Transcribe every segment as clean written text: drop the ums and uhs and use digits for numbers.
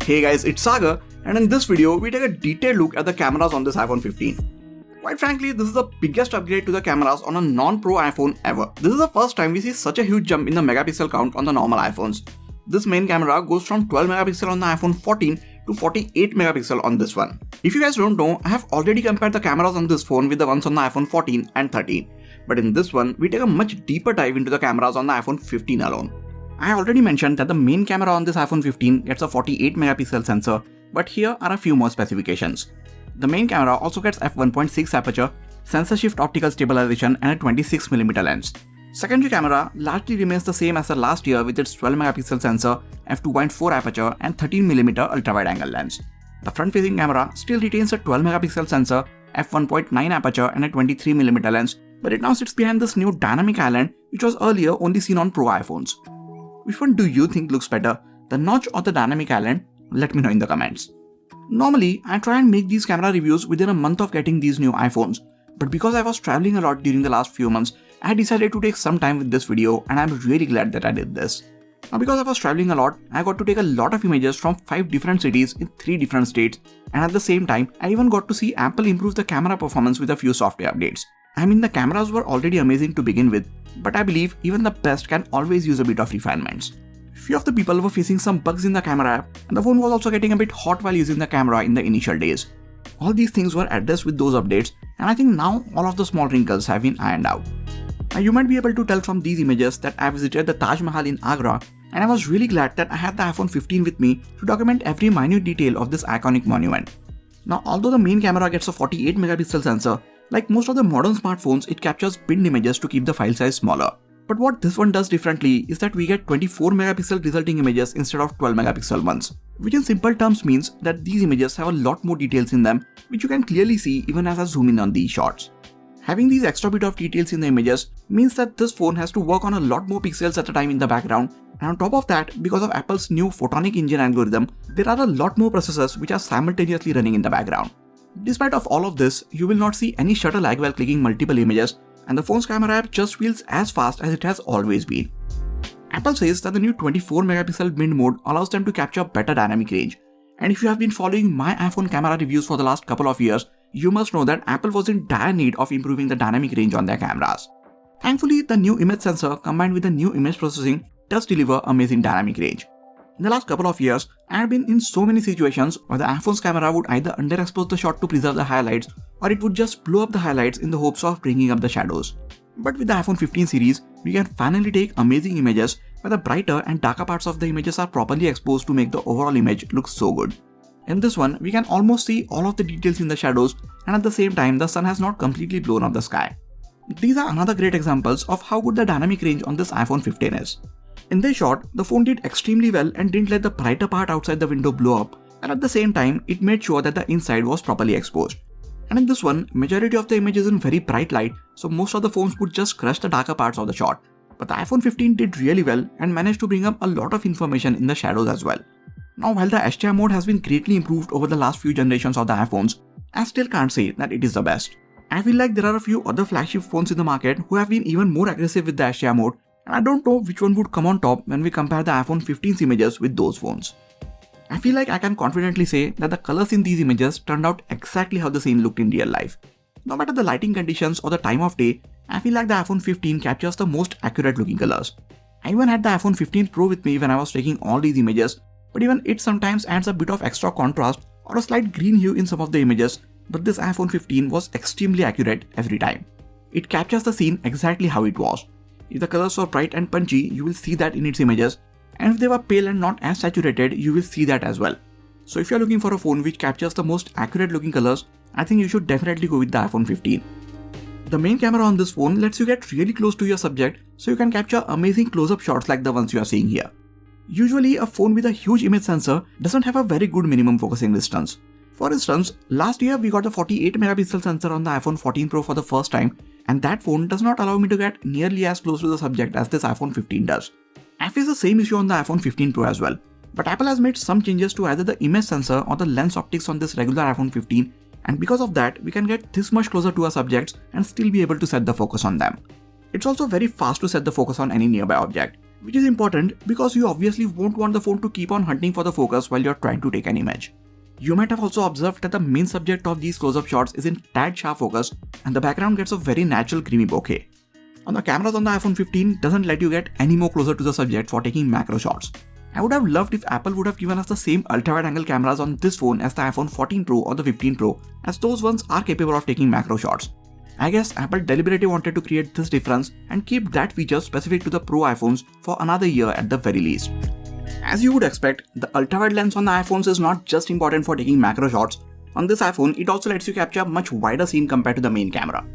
Hey guys, it's Sagar, and in this video we take a detailed look at the cameras on this iPhone 15. Quite frankly, this is the biggest upgrade to the cameras on a non-pro iPhone ever. This is the first time we see such a huge jump in the megapixel count on the normal iPhones. This main camera goes from 12 megapixel on the iPhone 14 to 48 megapixel on this one. If you guys don't know, I have already compared the cameras on this phone with the ones on the iPhone 14 and 13. But in this one, we take a much deeper dive into the cameras on the iPhone 15 alone. I already mentioned that the main camera on this iPhone 15 gets a 48 megapixel sensor, but here are a few more specifications. The main camera also gets f1.6 aperture, sensor shift optical stabilization and a 26mm lens. Secondary camera largely remains the same as the last year with its 12 megapixel sensor, f2.4 aperture and 13mm ultra-wide angle lens. The front facing camera still retains a 12 megapixel sensor, f1.9 aperture and a 23mm lens, but it now sits behind this new dynamic island which was earlier only seen on Pro iPhones. Which one do you think looks better, the notch or the dynamic island? Let me know in the comments. Normally, I try and make these camera reviews within a month of getting these new iPhones, but because I was traveling a lot during the last few months, I decided to take some time with this video and I'm really glad that I did this. Now because I was traveling a lot, I got to take a lot of images from 5 different cities in 3 different states, and at the same time, I even got to see Apple improve the camera performance with a few software updates. I mean, the cameras were already amazing to begin with, but I believe even the best can always use a bit of refinements. Few of the people were facing some bugs in the camera app, and the phone was also getting a bit hot while using the camera in the initial days. All these things were addressed with those updates, and I think now all of the small wrinkles have been ironed out. Now you might be able to tell from these images that I visited the Taj Mahal in Agra, and I was really glad that I had the iPhone 15 with me to document every minute detail of this iconic monument. Now although the main camera gets a 48 megapixel sensor, like most of the modern smartphones, it captures pinned images to keep the file size smaller. But what this one does differently is that we get 24 megapixel resulting images instead of 12 megapixel ones, which in simple terms means that these images have a lot more details in them, which you can clearly see even as I zoom in on these shots. Having these extra bit of details in the images means that this phone has to work on a lot more pixels at a time in the background, and on top of that, because of Apple's new photonic engine algorithm, there are a lot more processors which are simultaneously running in the background. Despite of all of this, you will not see any shutter lag while clicking multiple images, and the phone's camera app just feels as fast as it has always been. Apple says that the new 24 megapixel mint mode allows them to capture better dynamic range, and if you have been following my iPhone camera reviews for the last couple of years, you must know that Apple was in dire need of improving the dynamic range on their cameras. Thankfully, the new image sensor combined with the new image processing does deliver amazing dynamic range. In the last couple of years, I have been in so many situations where the iPhone's camera would either underexpose the shot to preserve the highlights, or it would just blow up the highlights in the hopes of bringing up the shadows. But with the iPhone 15 series, we can finally take amazing images where the brighter and darker parts of the images are properly exposed to make the overall image look so good. In this one, we can almost see all of the details in the shadows, and at the same time, the sun has not completely blown up the sky. These are another great examples of how good the dynamic range on this iPhone 15 is. In this shot, the phone did extremely well and didn't let the brighter part outside the window blow up, and at the same time, it made sure that the inside was properly exposed. And in this one, majority of the image is in very bright light, so most of the phones would just crush the darker parts of the shot. But the iPhone 15 did really well and managed to bring up a lot of information in the shadows as well. Now while the HDR mode has been greatly improved over the last few generations of the iPhones, I still can't say that it is the best. I feel like there are a few other flagship phones in the market who have been even more aggressive with the HDR mode, and I don't know which one would come on top when we compare the iPhone 15's images with those phones. I feel like I can confidently say that the colors in these images turned out exactly how the scene looked in real life. No matter the lighting conditions or the time of day, I feel like the iPhone 15 captures the most accurate looking colors. I even had the iPhone 15 Pro with me when I was taking all these images, but even it sometimes adds a bit of extra contrast or a slight green hue in some of the images, but this iPhone 15 was extremely accurate every time. It captures the scene exactly how it was. If the colors were bright and punchy, you will see that in its images, and if they were pale and not as saturated, you will see that as well. So if you are looking for a phone which captures the most accurate looking colors, I think you should definitely go with the iPhone 15. The main camera on this phone lets you get really close to your subject, so you can capture amazing close-up shots like the ones you are seeing here. Usually, a phone with a huge image sensor doesn't have a very good minimum focusing distance. For instance, last year we got a 48 megapixel sensor on the iPhone 14 Pro for the first time, and that phone does not allow me to get nearly as close to the subject as this iPhone 15 does. I face the same issue on the iPhone 15 Pro as well, but Apple has made some changes to either the image sensor or the lens optics on this regular iPhone 15, and because of that, we can get this much closer to our subjects and still be able to set the focus on them. It's also very fast to set the focus on any nearby object. which is important because you obviously won't want the phone to keep on hunting for the focus while you're trying to take an image. You might have also observed that the main subject of these close-up shots is in tad sharp focus and the background gets a very natural creamy bokeh. On the cameras on the iPhone 15 doesn't let you get any more closer to the subject for taking macro shots. I would have loved if Apple would have given us the same ultra-wide angle cameras on this phone as the iPhone 14 Pro or the 15 Pro, as those ones are capable of taking macro shots. I guess Apple deliberately wanted to create this difference and keep that feature specific to the Pro iPhones for another year at the very least. As you would expect, the ultra-wide lens on the iPhones is not just important for taking macro shots. On this iPhone, it also lets you capture a much wider scene compared to the main camera.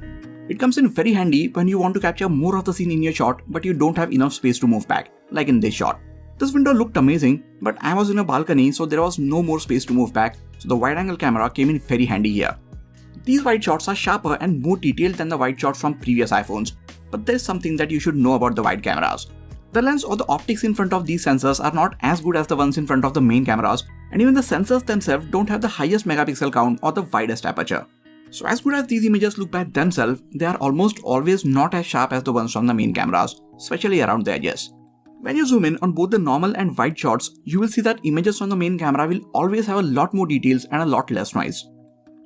It comes in very handy when you want to capture more of the scene in your shot but you don't have enough space to move back, like in this shot. This window looked amazing, but I was in a balcony so there was no more space to move back, so the wide-angle camera came in very handy here. These wide shots are sharper and more detailed than the wide shots from previous iPhones, but there is something that you should know about the wide cameras. The lens or the optics in front of these sensors are not as good as the ones in front of the main cameras, and even the sensors themselves don't have the highest megapixel count or the widest aperture. So as good as these images look by themselves, they are almost always not as sharp as the ones from the main cameras, especially around the edges. When you zoom in on both the normal and wide shots, you will see that images from the main camera will always have a lot more details and a lot less noise.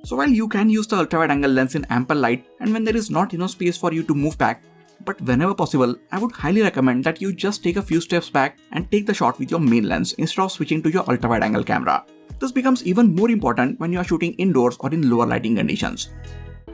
So while you can use the ultra-wide angle lens in ample light and when there is not enough space for you to move back, but whenever possible, I would highly recommend that you just take a few steps back and take the shot with your main lens instead of switching to your ultra-wide angle camera. This becomes even more important when you are shooting indoors or in lower lighting conditions.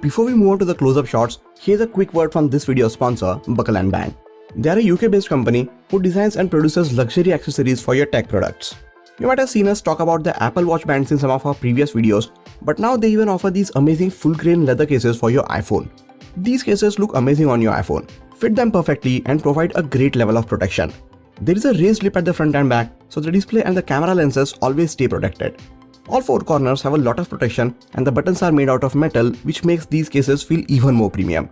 Before we move on to the close-up shots, here's a quick word from this video's sponsor, Buckle & Bang. They are a UK-based company who designs and produces luxury accessories for your tech products. You might have seen us talk about the Apple Watch bands in some of our previous videos, but now they even offer these amazing full-grain leather cases for your iPhone. These cases look amazing on your iPhone, fit them perfectly and provide a great level of protection. There is a raised lip at the front and back, so the display and the camera lenses always stay protected. All four corners have a lot of protection and the buttons are made out of metal, which makes these cases feel even more premium.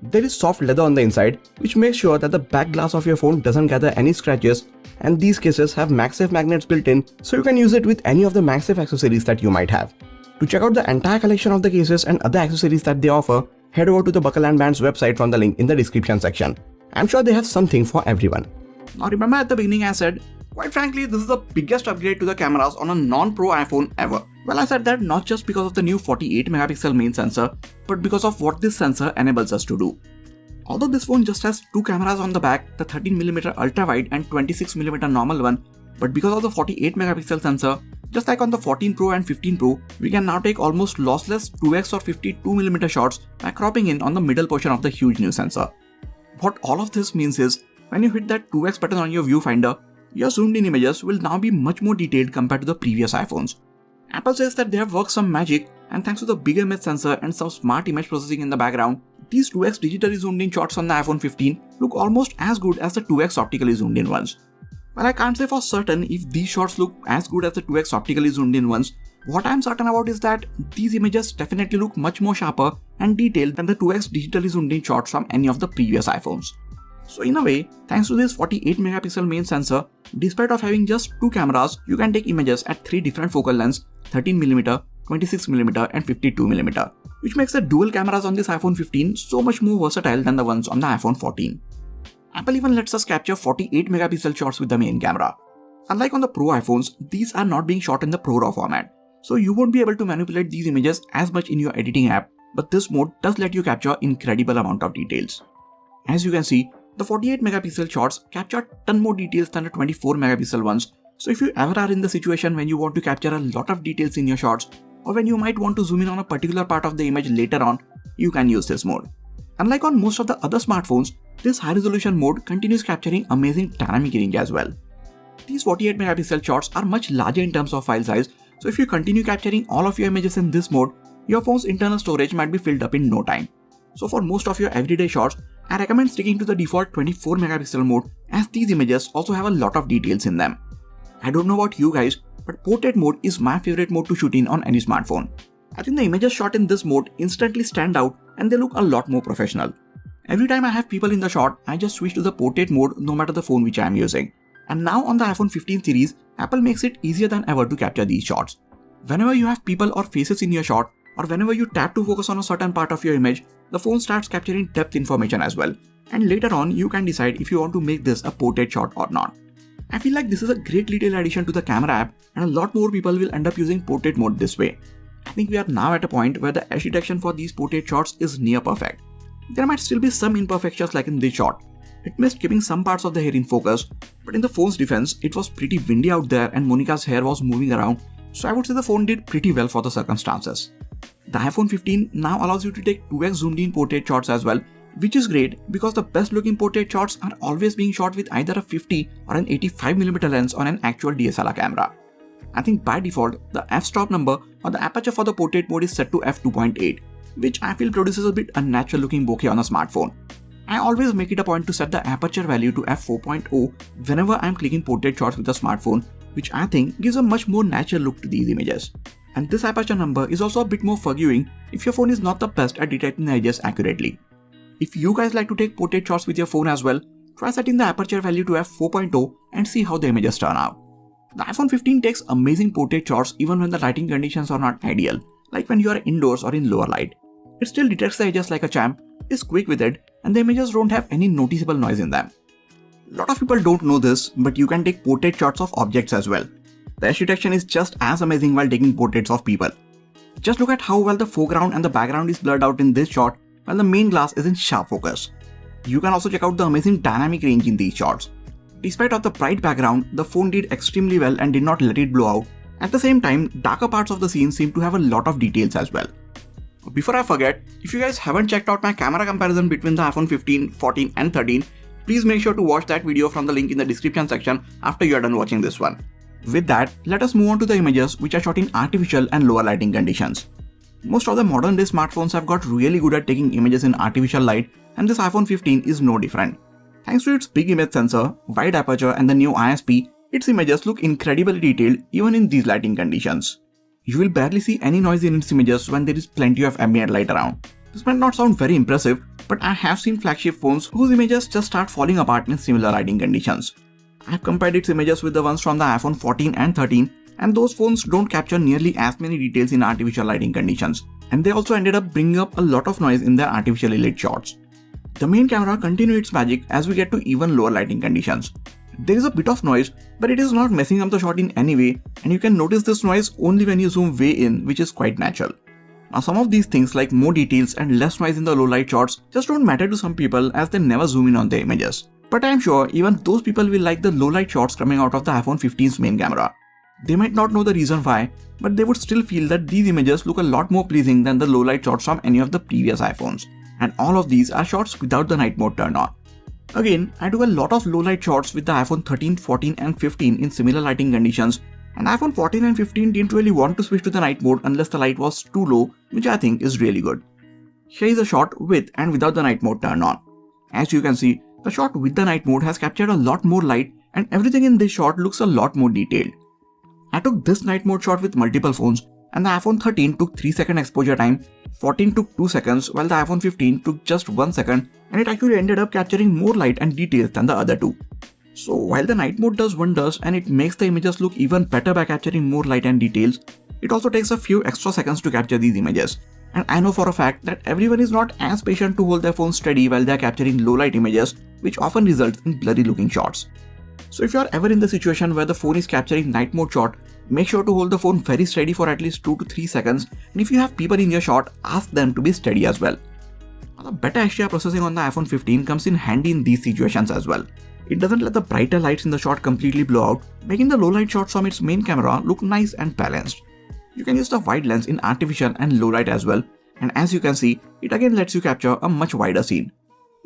There is soft leather on the inside, which makes sure that the back glass of your phone doesn't gather any scratches, and these cases have MagSafe magnets built in, so you can use it with any of the MagSafe accessories that you might have. To check out the entire collection of the cases and other accessories that they offer, head over to the Buckle & Band's website from the link in the description section. I'm sure they have something for everyone. Now remember at the beginning I said, quite frankly this is the biggest upgrade to the cameras on a non-Pro iPhone ever. Well, I said that not just because of the new 48 megapixel main sensor, but because of what this sensor enables us to do. Although this phone just has two cameras on the back, the 13mm ultra-wide and 26mm normal one, but because of the 48 megapixel sensor, just like on the 14 Pro and 15 Pro, we can now take almost lossless 2x or 52mm shots by cropping in on the middle portion of the huge new sensor. What all of this means is, when you hit that 2x button on your viewfinder, your zoomed in images will now be much more detailed compared to the previous iPhones. Apple says that they have worked some magic, and thanks to the big image sensor and some smart image processing in the background, these 2x digitally zoomed in shots on the iPhone 15 look almost as good as the 2x optically zoomed in ones. While I can't say for certain if these shots look as good as the 2x optically zoomed in ones, what I'm certain about is that these images definitely look much more sharper and detailed than the 2x digitally zoomed in shots from any of the previous iPhones. So in a way, thanks to this 48 megapixel main sensor, despite of having just two cameras, you can take images at three different focal lengths, 13mm, 26mm and 52mm, which makes the dual cameras on this iPhone 15 so much more versatile than the ones on the iPhone 14. Apple even lets us capture 48 megapixel shots with the main camera. Unlike on the Pro iPhones, these are not being shot in the Pro RAW format, so you won't be able to manipulate these images as much in your editing app, but this mode does let you capture incredible amount of details. As you can see, the 48 megapixel shots capture a ton more details than the 24 megapixel ones, so if you ever are in the situation when you want to capture a lot of details in your shots, or when you might want to zoom in on a particular part of the image later on, you can use this mode. Unlike on most of the other smartphones, this high resolution mode continues capturing amazing dynamic range as well. These 48 megapixel shots are much larger in terms of file size, so if you continue capturing all of your images in this mode, your phone's internal storage might be filled up in no time. So for most of your everyday shots, I recommend sticking to the default 24 megapixel mode, as these images also have a lot of details in them. I don't know about you guys, but portrait mode is my favorite mode to shoot in on any smartphone. I think the images shot in this mode instantly stand out and they look a lot more professional. Every time I have people in the shot, I just switch to the portrait mode no matter the phone which I am using. And now on the iPhone 15 series, Apple makes it easier than ever to capture these shots. Whenever you have people or faces in your shot, or whenever you tap to focus on a certain part of your image, the phone starts capturing depth information as well. And later on, you can decide if you want to make this a portrait shot or not. I feel like this is a great little addition to the camera app, and a lot more people will end up using portrait mode this way. I think we are now at a point where the edge detection for these portrait shots is near perfect. There might still be some imperfections like in this shot. It missed keeping some parts of the hair in focus, but in the phone's defense, it was pretty windy out there and Monica's hair was moving around, so I would say the phone did pretty well for the circumstances. The iPhone 15 now allows you to take 2x zoomed in portrait shots as well, which is great because the best looking portrait shots are always being shot with either a 50 or an 85mm lens on an actual DSLR camera. I think by default, the f-stop number or the aperture for the portrait mode is set to f2.8, which I feel produces a bit unnatural looking bokeh on a smartphone. I always make it a point to set the aperture value to f4.0 whenever I am clicking portrait shots with a smartphone, which I think gives a much more natural look to these images. And this aperture number is also a bit more forgiving if your phone is not the best at detecting the edges accurately. If you guys like to take portrait shots with your phone as well, try setting the aperture value to f4.0 and see how the images turn out. The iPhone 15 takes amazing portrait shots even when the lighting conditions are not ideal, like when you are indoors or in lower light. It still detects the edges like a champ, is quick with it, and the images don't have any noticeable noise in them. A lot of people don't know this, but you can take portrait shots of objects as well. The edge detection is just as amazing while taking portraits of people. Just look at how well the foreground and the background is blurred out in this shot while the main glass is in sharp focus. You can also check out the amazing dynamic range in these shots. Despite of the bright background, the phone did extremely well and did not let it blow out. At the same time, darker parts of the scene seem to have a lot of details as well. Before I forget, if you guys haven't checked out my camera comparison between the iPhone 15, 14 and 13, please make sure to watch that video from the link in the description section after you are done watching this one. With that, let us move on to the images which are shot in artificial and lower lighting conditions. Most of the modern day smartphones have got really good at taking images in artificial light, and this iPhone 15 is no different. Thanks to its big image sensor, wide aperture and the new ISP, its images look incredibly detailed even in these lighting conditions. You will barely see any noise in its images when there is plenty of ambient light around. This might not sound very impressive, but I have seen flagship phones whose images just start falling apart in similar lighting conditions. I have compared its images with the ones from the iPhone 14 and 13, and those phones don't capture nearly as many details in artificial lighting conditions, and they also ended up bringing up a lot of noise in their artificially lit shots. The main camera continues its magic as we get to even lower lighting conditions. There is a bit of noise, but it is not messing up the shot in any way, and you can notice this noise only when you zoom way in, which is quite natural. Now some of these things like more details and less noise in the low light shots just don't matter to some people as they never zoom in on their images. But I am sure even those people will like the low light shots coming out of the iPhone 15's main camera. They might not know the reason why, but they would still feel that these images look a lot more pleasing than the low light shots from any of the previous iPhones. And all of these are shots without the night mode turned on. Again, I took a lot of low light shots with the iPhone 13, 14 and 15 in similar lighting conditions, and iPhone 14 and 15 didn't really want to switch to the night mode unless the light was too low, which I think is really good. Here is a shot with and without the night mode turned on. As you can see, the shot with the night mode has captured a lot more light and everything in this shot looks a lot more detailed. I took this night mode shot with multiple phones, and the iPhone 13 took 3-second exposure time, 14 took 2 seconds, while the iPhone 15 took just 1 second, and it actually ended up capturing more light and details than the other two. So while the night mode does wonders and it makes the images look even better by capturing more light and details, it also takes a few extra seconds to capture these images. And I know for a fact that everyone is not as patient to hold their phone steady while they are capturing low light images, which often results in blurry looking shots. So if you are ever in the situation where the phone is capturing night mode shot, make sure to hold the phone very steady for at least 2 to 3 seconds, and if you have people in your shot, ask them to be steady as well. Now, the better HDR processing on the iPhone 15 comes in handy in these situations as well. It doesn't let the brighter lights in the shot completely blow out, making the low light shots from its main camera look nice and balanced. You can use the wide lens in artificial and low light as well, and as you can see, it again lets you capture a much wider scene.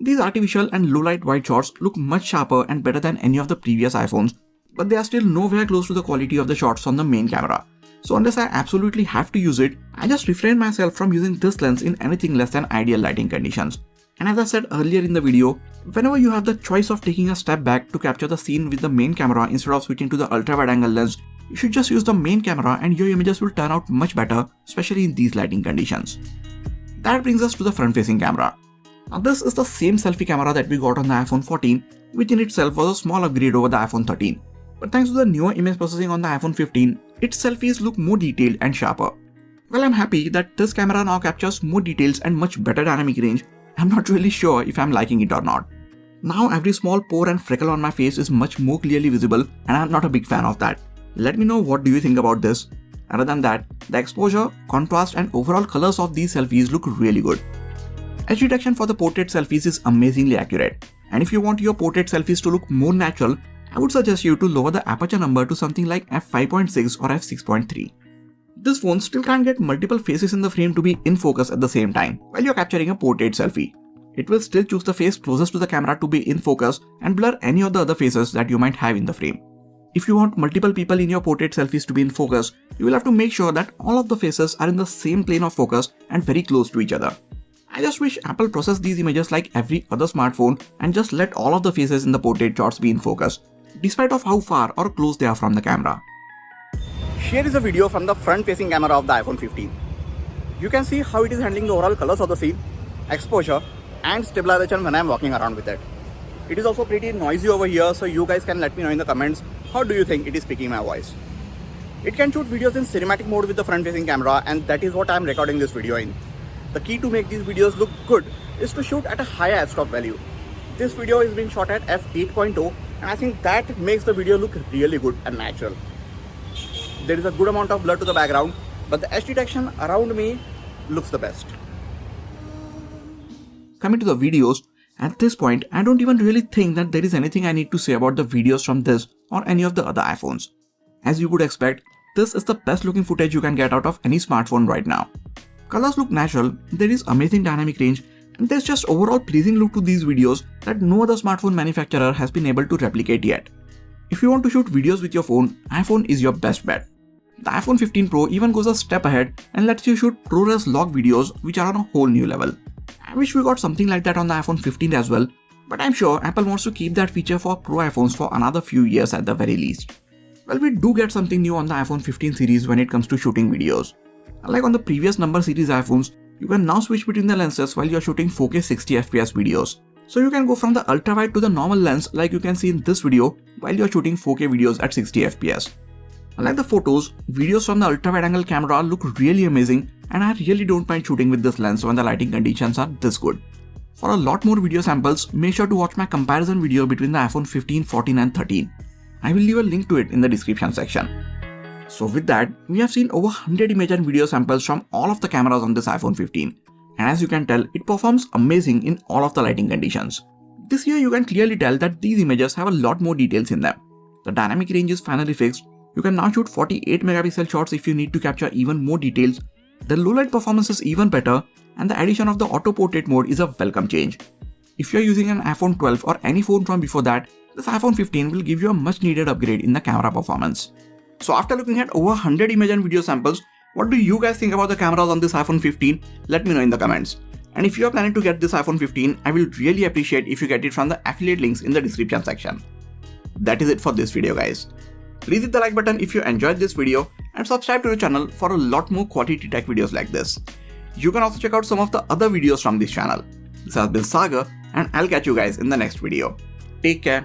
These artificial and low light wide shots look much sharper and better than any of the previous iPhones, but they are still nowhere close to the quality of the shots on the main camera. So unless I absolutely have to use it, I just refrain myself from using this lens in anything less than ideal lighting conditions. And as I said earlier in the video, whenever you have the choice of taking a step back to capture the scene with the main camera instead of switching to the ultra wide angle lens, you should just use the main camera and your images will turn out much better, especially in these lighting conditions. That brings us to the front facing camera. Now this is the same selfie camera that we got on the iPhone 14, which in itself was a small upgrade over the iPhone 13. But thanks to the newer image processing on the iPhone 15, its selfies look more detailed and sharper. Well, I'm happy that this camera now captures more details and much better dynamic range. I'm not really sure if I'm liking it or not. Now every small pore and freckle on my face is much more clearly visible, and I'm not a big fan of that. Let me know what do you think about this. Other than that, the exposure, contrast and overall colors of these selfies look really good. Edge detection for the portrait selfies is amazingly accurate, and if you want your portrait selfies to look more natural, I would suggest you to lower the aperture number to something like f5.6 or f6.3. This phone still can't get multiple faces in the frame to be in focus at the same time while you're capturing a portrait selfie. It will still choose the face closest to the camera to be in focus and blur any of the other faces that you might have in the frame. If you want multiple people in your portrait selfies to be in focus, you will have to make sure that all of the faces are in the same plane of focus and very close to each other. I just wish Apple processed these images like every other smartphone and just let all of the faces in the portrait shots be in focus, despite of how far or close they are from the camera. Here is a video from the front-facing camera of the iPhone 15. You can see how it is handling the overall colors of the scene, exposure, and stabilization when I am walking around with it. It is also pretty noisy over here, so you guys can let me know in the comments how do you think it is picking my voice. It can shoot videos in cinematic mode with the front-facing camera, and that is what I am recording this video in. The key to make these videos look good is to shoot at a higher f-stop value. This video is being shot at f8.0, and I think that makes the video look really good and natural. There is a good amount of blur to the background, but the edge detection around me looks the best. Coming to the videos, at this point I don't even really think that there is anything I need to say about the videos from this or any of the other iPhones. As you would expect, this is the best looking footage you can get out of any smartphone right now. Colors look natural, there is amazing dynamic range, and there's just overall pleasing look to these videos that no other smartphone manufacturer has been able to replicate yet. If you want to shoot videos with your phone, iPhone is your best bet. The iPhone 15 Pro even goes a step ahead and lets you shoot ProRes log videos, which are on a whole new level. I wish we got something like that on the iPhone 15 as well, but I'm sure Apple wants to keep that feature for Pro iPhones for another few years at the very least. Well, we do get something new on the iPhone 15 series when it comes to shooting videos. Unlike on the previous number series iPhones, you can now switch between the lenses while you're shooting 4K 60fps videos. So you can go from the ultra wide to the normal lens like you can see in this video while you're shooting 4K videos at 60fps. Unlike the photos, videos from the ultra wide angle camera look really amazing, and I really don't mind shooting with this lens when the lighting conditions are this good. For a lot more video samples, make sure to watch my comparison video between the iPhone 15, 14 and 13. I will leave a link to it in the description section. So with that, we have seen over 100 image and video samples from all of the cameras on this iPhone 15. And as you can tell, it performs amazing in all of the lighting conditions. This year you can clearly tell that these images have a lot more details in them. The dynamic range is finally fixed. You can now shoot 48 megapixel shots if you need to capture even more details. The low light performance is even better, and the addition of the auto portrait mode is a welcome change. If you are using an iPhone 12 or any phone from before that, this iPhone 15 will give you a much needed upgrade in the camera performance. So after looking at over 100 image and video samples, what do you guys think about the cameras on this iPhone 15? Let me know in the comments. And if you are planning to get this iPhone 15, I will really appreciate if you get it from the affiliate links in the description section. That is it for this video, guys. Please hit the like button if you enjoyed this video and subscribe to the channel for a lot more quality tech videos like this. You can also check out some of the other videos from this channel. This has been Sagar, and I'll catch you guys in the next video. Take care.